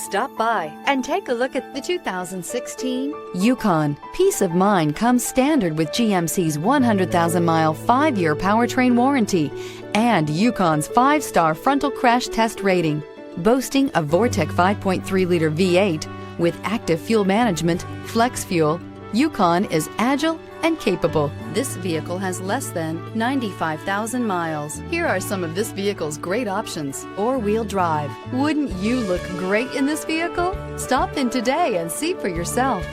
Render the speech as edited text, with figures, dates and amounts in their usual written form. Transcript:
Stop by and take a look at the 2016 Yukon. Peace of mind comes standard with GMC's 100,000-mile, 5-year powertrain warranty and Yukon's 5-star frontal crash test rating. Boasting a Vortec 5.3-liter V8 with active fuel management, flex fuel, Yukon is agile and capable. This vehicle has less than 95,000 miles. Here are some of this vehicle's great options: 4-wheel drive. Wouldn't you look great in this vehicle? Stop in today and see for yourself.